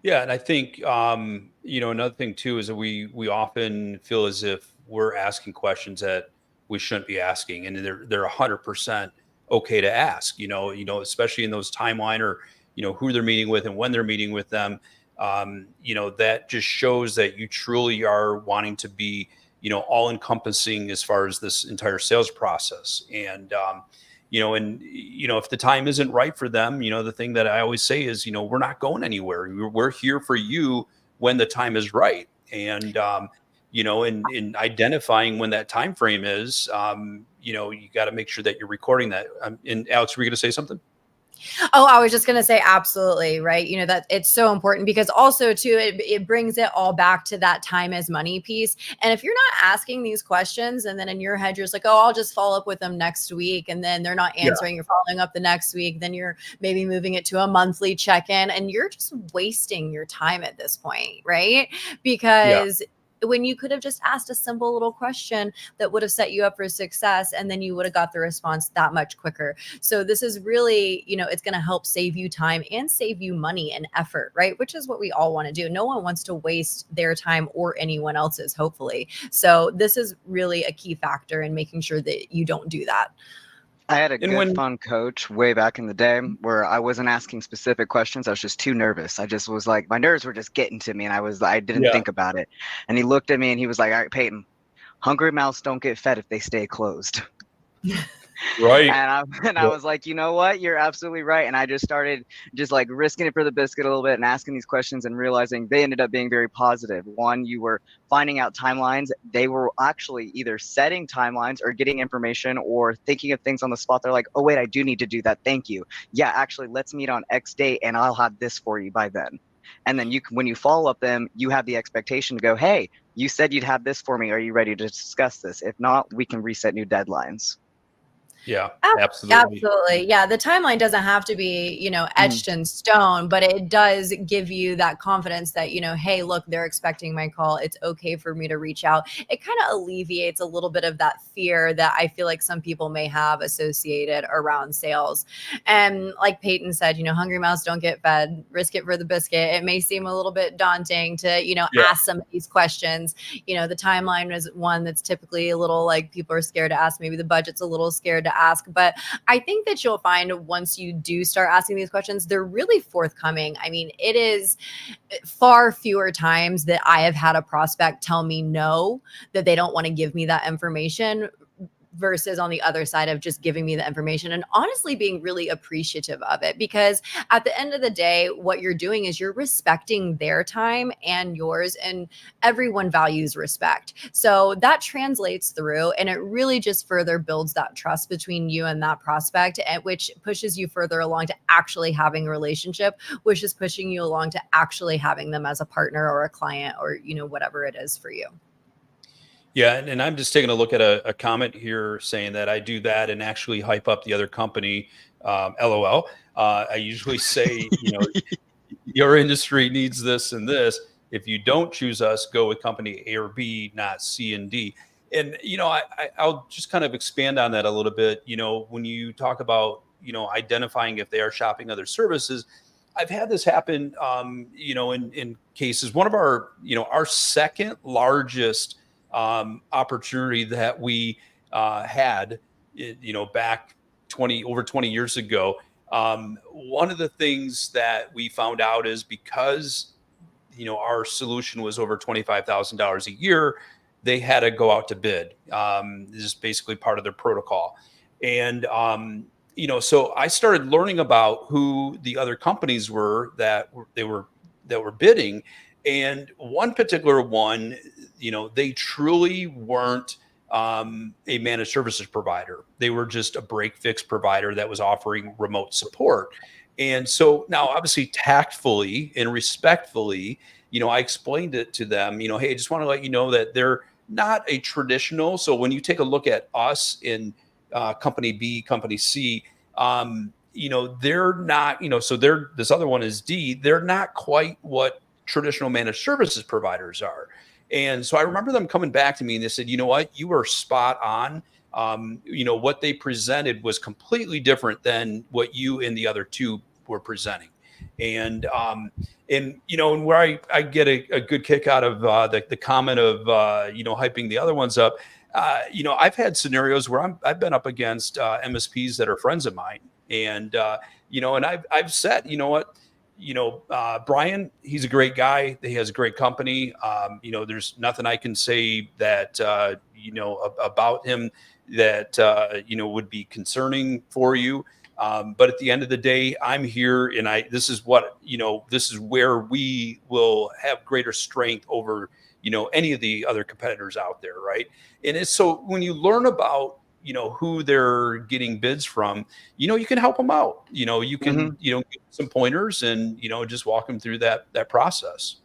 Yeah, and I think another thing too is that we often feel as if we're asking questions that we shouldn't be asking, and they're 100% okay to ask. Especially in those timeline or who they're meeting with and when they're meeting with them. That just shows that you truly are wanting to be all encompassing as far as this entire sales process. And if the time isn't right for them, the thing that I always say is, we're not going anywhere. We're here for you when the time is right. And, in identifying when that time frame is, you got to make sure that you're recording that. And Alex, were you going to say something? Oh, I was just going to say, absolutely. Right. That it's so important, because also too, it brings it all back to that time is money piece. And if you're not asking these questions and then in your head, you're just like, oh, I'll just follow up with them next week. And then they're not answering, You're following up the next week. Then you're maybe moving it to a monthly check-in, and you're just wasting your time at this point. Right. Because when you could have just asked a simple little question that would have set you up for success, and then you would have got the response that much quicker. So this is really, it's going to help save you time and save you money and effort, right? Which is what we all want to do. No one wants to waste their time or anyone else's, hopefully. So this is really a key factor in making sure that you don't do that. I had a good fun coach way back in the day where I wasn't asking specific questions. I was just too nervous. I just was like, my nerves were just getting to me, and I didn't think about it. And he looked at me and he was like, all right, Peyton, hungry mouths don't get fed if they stay closed. Right. And I was like, you know what? You're absolutely right. And I just started just like risking it for the biscuit a little bit and asking these questions and realizing they ended up being very positive. One, you were finding out timelines. They were actually either setting timelines or getting information or thinking of things on the spot. They're like, oh, wait, I do need to do that. Thank you. Yeah, actually, let's meet on X date and I'll have this for you by then. And then when you follow up them, you have the expectation to go, hey, you said you'd have this for me. Are you ready to discuss this? If not, we can reset new deadlines. Yeah, absolutely. Absolutely. Yeah. The timeline doesn't have to be, etched in stone, but it does give you that confidence that, hey, look, they're expecting my call. It's okay for me to reach out. It kind of alleviates a little bit of that fear that I feel like some people may have associated around sales. And like Peyton said, hungry mouths don't get fed, risk it for the biscuit. It may seem a little bit daunting to, ask some of these questions. The timeline is one that's typically a little like people are scared to ask. Maybe the budget's a little scared to ask, but I think that you'll find once you do start asking these questions, they're really forthcoming. I mean, it is far fewer times that I have had a prospect tell me no, that they don't want to give me that information, versus on the other side of just giving me the information and honestly being really appreciative of it. Because at the end of the day, what you're doing is you're respecting their time and yours, and everyone values respect. So that translates through, and it really just further builds that trust between you and that prospect, which pushes you further along to actually having a relationship, which is pushing you along to actually having them as a partner or a client or, whatever it is for you. Yeah, and I'm just taking a look at a comment here saying that I do that and actually hype up the other company. LOL. I usually say, your industry needs this and this. If you don't choose us, go with company A or B, not C and D. And I'll just kind of expand on that a little bit. When you talk about identifying if they are shopping other services, I've had this happen. In cases, one of our second largest opportunity that we had, back over 20 years ago. One of the things that we found out is because, our solution was over $25,000 a year, they had to go out to bid. This is basically part of their protocol. And, so I started learning about who the other companies were that were bidding. And one particular one, they truly weren't a managed services provider. They were just a break fix provider that was offering remote support. And so now, obviously, tactfully and respectfully, I explained it to them, hey, I just want to let you know that they're not a traditional. So when you take a look at us in company B, company C, they're not, so this other one is D, they're not quite what traditional managed services providers are. And so I remember them coming back to me and they said, you know what, you were spot on. What they presented was completely different than what you and the other two were presenting. And and where I get a good kick out of the comment of hyping the other ones up. I've had scenarios where I've been up against MSPs that are friends of mine, and and I've said, Brian, he's a great guy. He has a great company. There's nothing I can say that about him that would be concerning for you. But at the end of the day, I'm here, and this is where we will have greater strength over any of the other competitors out there, right? And it's so when you learn about who they're getting bids from, you can help them out. You can give some pointers and just walk them through that process.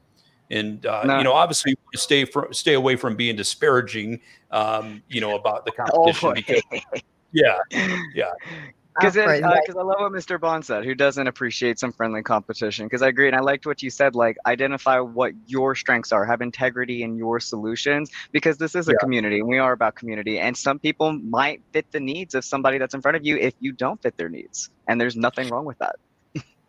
And obviously stay away from being disparaging, about the competition because yeah. Because I love what Mr. Bond said, who doesn't appreciate some friendly competition. Because I agree, and I liked what you said, like identify what your strengths are, have integrity in your solutions, because this is a community, and we are about community. And some people might fit the needs of somebody that's in front of you if you don't fit their needs, and there's nothing wrong with that.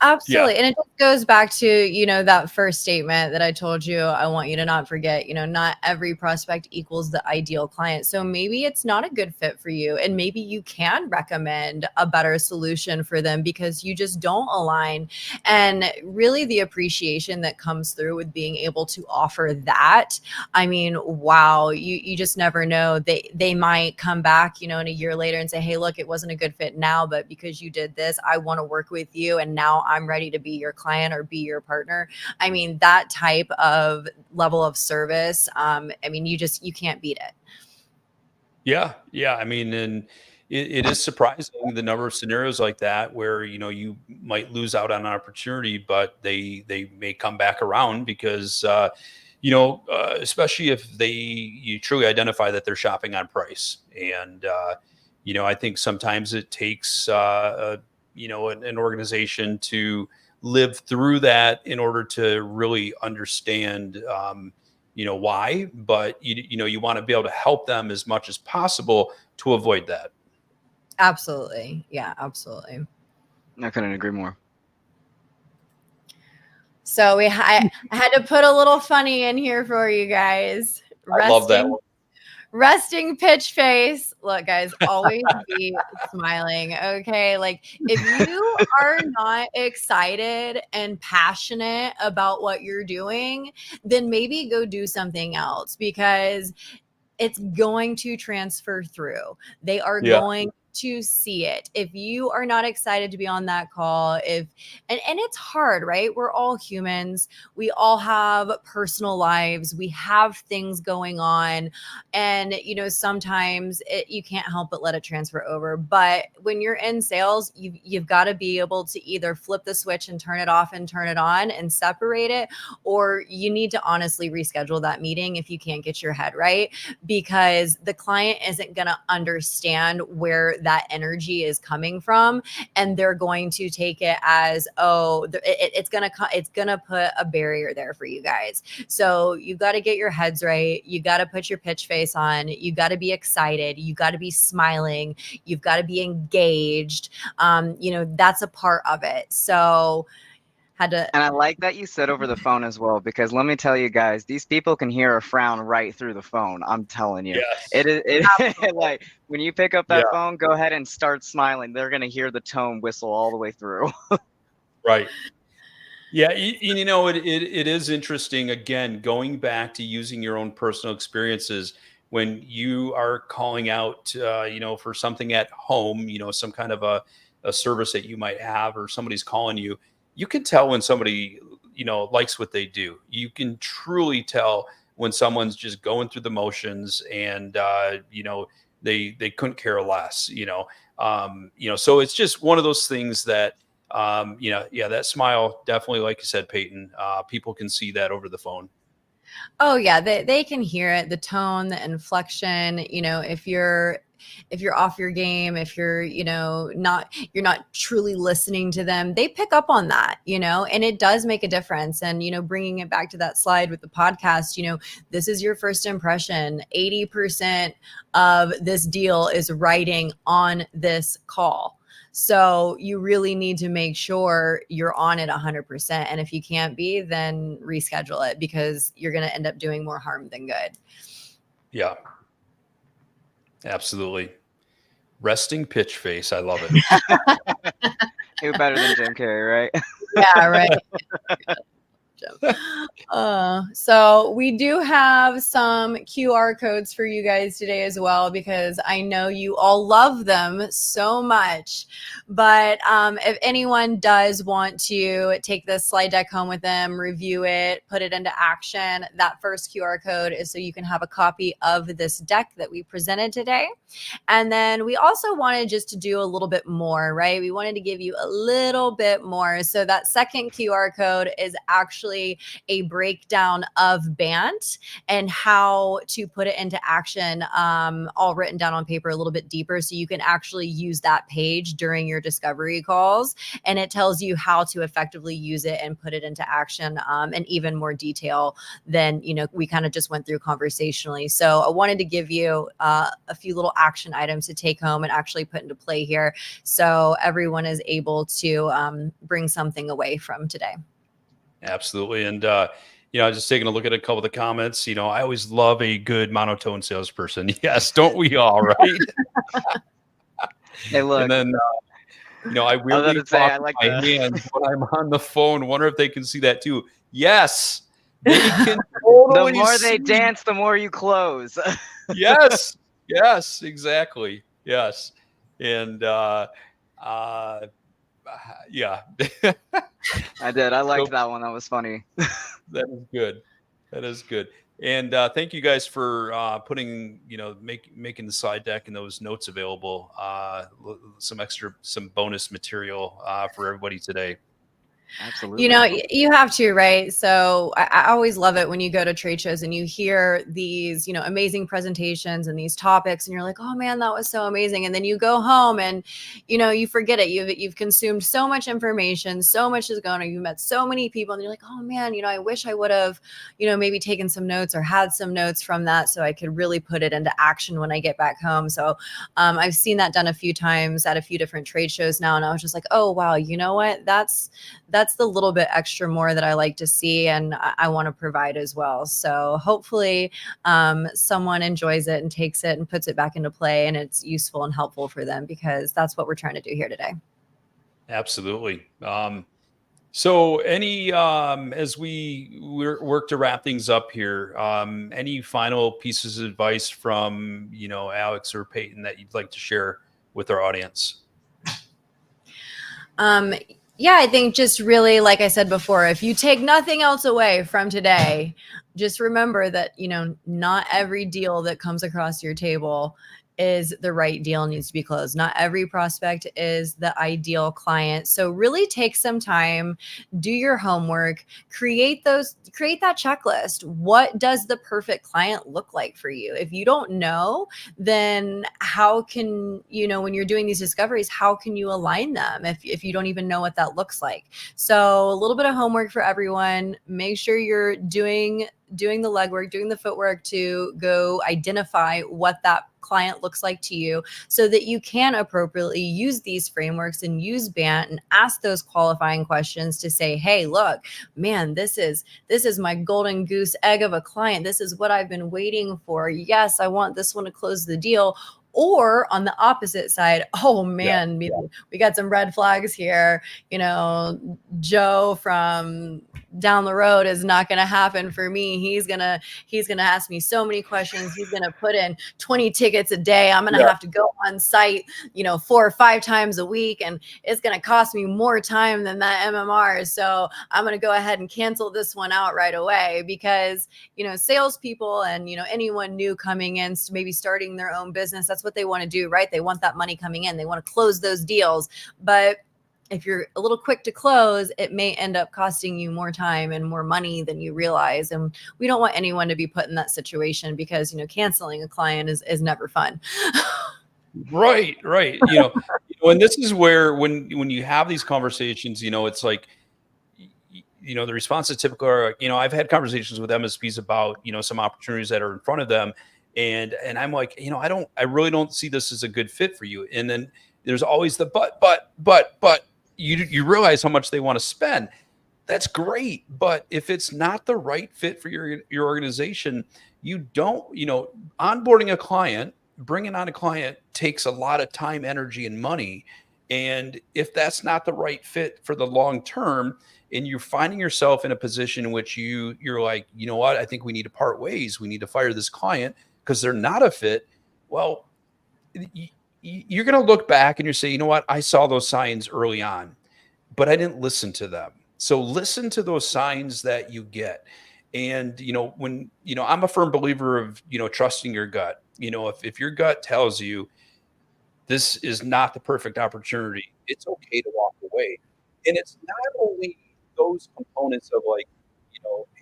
Absolutely. Yeah. And it just goes back to, that first statement that I told you. I want you to not forget, not every prospect equals the ideal client. So maybe it's not a good fit for you. And maybe you can recommend a better solution for them because you just don't align. And really the appreciation that comes through with being able to offer that. I mean, wow, you just never know. They might come back, in a year later and say, hey, look, it wasn't a good fit now, but because you did this, I want to work with you. And now I'm ready to be your client or be your partner. I mean, that type of level of service, you can't beat it. Yeah. I mean, and it is surprising the number of scenarios like that where, you might lose out on an opportunity, but they may come back around because, especially if you truly identify that they're shopping on price. And, I think sometimes it takes, an organization to live through that in order to really understand, why, but you want to be able to help them as much as possible to avoid that. Absolutely. Yeah, absolutely. I couldn't agree more. So I had to put a little funny in here for you guys. I love that one. Resting pitch face. Look, guys, always be smiling. Okay. Like if you are not excited and passionate about what you're doing, then maybe go do something else because it's going to transfer through. They are going to see it. If you are not excited to be on that call, and it's hard, right? We're all humans. We all have personal lives. We have things going on. And, sometimes you can't help but let it transfer over. But when you're in sales, you've got to be able to either flip the switch and turn it off and turn it on and separate it, or you need to honestly reschedule that meeting if you can't get your head right, because the client isn't going to understand where that energy is coming from, and they're going to take it as, it's going to put a barrier there for you guys. So you got to get your heads right. You got to put your pitch face on. You got to be excited. You got to be smiling. You've got to be engaged. That's a part of it. So and I like that you said over the phone as well, because let me tell you guys, these people can hear a frown right through the phone. I'm telling you. Yes. It is like when you pick up that phone, go ahead and start smiling. They're going to hear the tone whistle all the way through. Right. Yeah. It is interesting, again, going back to using your own personal experiences when you are calling out, for something at home, some kind of a service that you might have, or somebody's calling you can tell when somebody, likes what they do. You can truly tell when someone's just going through the motions and, they couldn't care less, so it's just one of those things that, that smile, definitely, like you said, Peyton, people can see that over the phone. Oh yeah, they can hear it, the tone, the inflection, if you're off your game, if you're, you're not truly listening to them, they pick up on that, and it does make a difference. And, bringing it back to that slide with the podcast, this is your first impression. 80% of this deal is writing on this call. So you really need to make sure you're on it 100%. And if you can't be, then reschedule it, because you're going to end up doing more harm than good. Yeah, absolutely. Resting pitch face. I love it. Who better than Jim Carrey, right? Yeah, right. So we do have some QR codes for you guys today as well, because I know you all love them so much. But if anyone does want to take this slide deck home with them, review it, put it into action, that first QR code is so you can have a copy of this deck that we presented today. And then we also wanted just to do a little bit more, right? We wanted to give you a little bit more. So that second QR code is actually a breakdown of BANT and how to put it into action, all written down on paper a little bit deeper, so you can actually use that page during your discovery calls. And it tells you how to effectively use it and put it into action, in even more detail than, we kind of just went through conversationally. So I wanted to give you a few little action items to take home and actually put into play here, so everyone is able to bring something away from today. Absolutely. And, just taking a look at a couple of the comments, I always love a good monotone salesperson. Yes. Don't we all, right? Hey, look. And then, I really talk with my hands when I'm on the phone. Wonder if they can see that too. Yes. They can totally The more they dance, the more you close. Yes. Yes, exactly. Yes. And, yeah. I did. I liked that one. That was funny. That is good. That is good. And thank you guys for putting, making the slide deck and those notes available. Some bonus material for everybody today. Absolutely. You have to, right? So I always love it when you go to trade shows and you hear these, amazing presentations and these topics, and you're like, oh man, that was so amazing. And then you go home and, you forget it. You've consumed so much information, so much is going on. You've met so many people, and you're like, oh man, I wish I would have, maybe taken some notes or had some notes from that, so I could really put it into action when I get back home. So I've seen that done a few times at a few different trade shows now. And I was just like, oh, wow, you know what? That's the little bit extra more that I like to see, and I want to provide as well. So hopefully someone enjoys it and takes it and puts it back into play, and it's useful and helpful for them, because that's what we're trying to do here today. Absolutely. So any, as we work to wrap things up here, any final pieces of advice from, Alex or Peyton that you'd like to share with our audience? Yeah, I think just really, like I said before, if you take nothing else away from today, just remember that, not every deal that comes across your table is the right deal, needs to be closed. Not every prospect is the ideal client. So really take some time, do your homework, create that checklist. What does the perfect client look like for you? If you don't know, then how can, when you're doing these discoveries, how can you align them if you don't even know what that looks like? So a little bit of homework for everyone. Make sure you're doing the legwork, doing the footwork to go identify what that client looks like to you, so that you can appropriately use these frameworks and use BANT and ask those qualifying questions to say, hey, look, man, this is my golden goose egg of a client. This is what I've been waiting for. Yes, I want this one to close the deal. Or on the opposite side, oh man, we got some red flags here. Joe from down the road is not going to happen for me. He's going to ask me so many questions. He's going to put in 20 tickets a day. I'm going to have to go on site, 4 or 5 times a week, and it's going to cost me more time than that MMR. So I'm going to go ahead and cancel this one out right away, because, salespeople and, anyone new coming in, maybe starting their own business, that's what they want to do, right? They want that money coming in. They want to close those deals. But if you're a little quick to close, it may end up costing you more time and more money than you realize. And we don't want anyone to be put in that situation, because, canceling a client is never fun. Right. And this is where, when you have these conversations, it's like, the responses typically are, I've had conversations with MSPs about, some opportunities that are in front of them. And I'm like, I really don't see this as a good fit for you. And then there's always the but you realize how much they want to spend. That's great. But if it's not the right fit for your organization, you don't, onboarding a client, bringing on a client takes a lot of time, energy, and money. And if that's not the right fit for the long term, and you're finding yourself in a position in which you're like, you know what, I think we need to part ways. We need to fire this client because they're not a fit. Well, you're going to look back and you're saying, you know what, I saw those signs early on, but I didn't listen to them. So listen to those signs that you get. And, when, I'm a firm believer of, trusting your gut. If your gut tells you this is not the perfect opportunity, it's okay to walk away. And it's not only those components of like,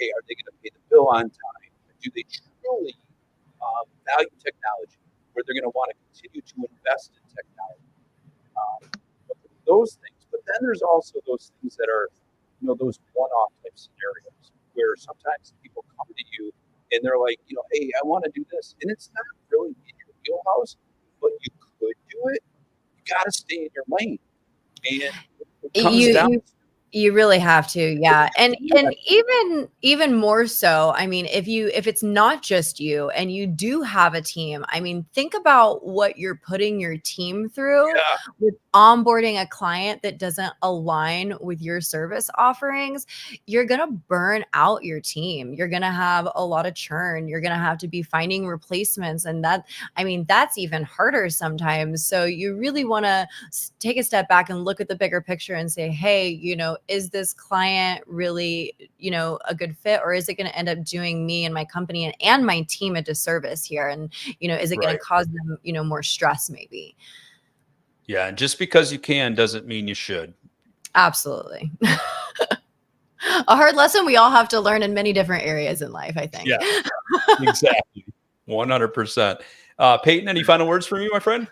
hey, are they going to pay the bill on time? Do they truly value technology, where they're going to want to continue to invest in technology? Those things. But then there's also those things that are, those one-off type scenarios where sometimes people come to you and they're like, hey, I want to do this. And it's not really in your wheelhouse, but you could do it. You got to stay in your lane. And it comes down. You really have to. Yeah. And even more so, I mean, if it's not just you and you do have a team, I mean, think about what you're putting your team through with onboarding a client that doesn't align with your service offerings. You're going to burn out your team. You're going to have a lot of churn. You're going to have to be finding replacements. And that's even harder sometimes. So you really want to take a step back and look at the bigger picture and say, hey, is this client really, a good fit, or is it going to end up doing me and my company and my team a disservice here? And, is it going to cause them, more stress maybe? Yeah. And just because you can doesn't mean you should. Absolutely. A hard lesson we all have to learn in many different areas in life, I think. Yeah, exactly. 100%. Peyton, any final words from you, my friend?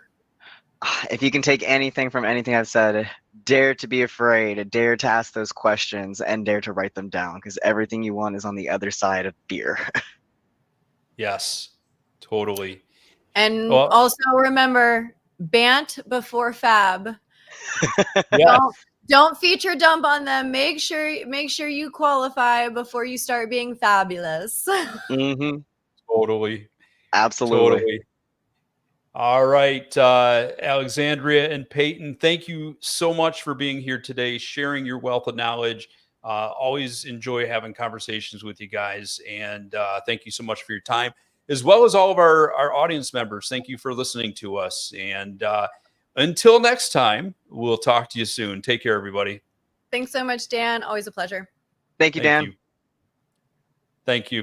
If you can take anything from anything I've said, dare to be afraid, dare to ask those questions, and dare to write them down, because everything you want is on the other side of fear. Yes, totally. And also remember, BANT before FAB. Yes. Don't feature dump on them. Make sure you qualify before you start being fabulous. Mm-hmm. Totally. Absolutely. Totally. All right, Alexandria and Peyton, thank you so much for being here today, sharing your wealth of knowledge. Always enjoy having conversations with you guys. And thank you so much for your time, as well as all of our audience members. Thank you for listening to us. And until next time, we'll talk to you soon. Take care, everybody. Thanks so much, Dan. Always a pleasure. Thank you, Dan. Thank you.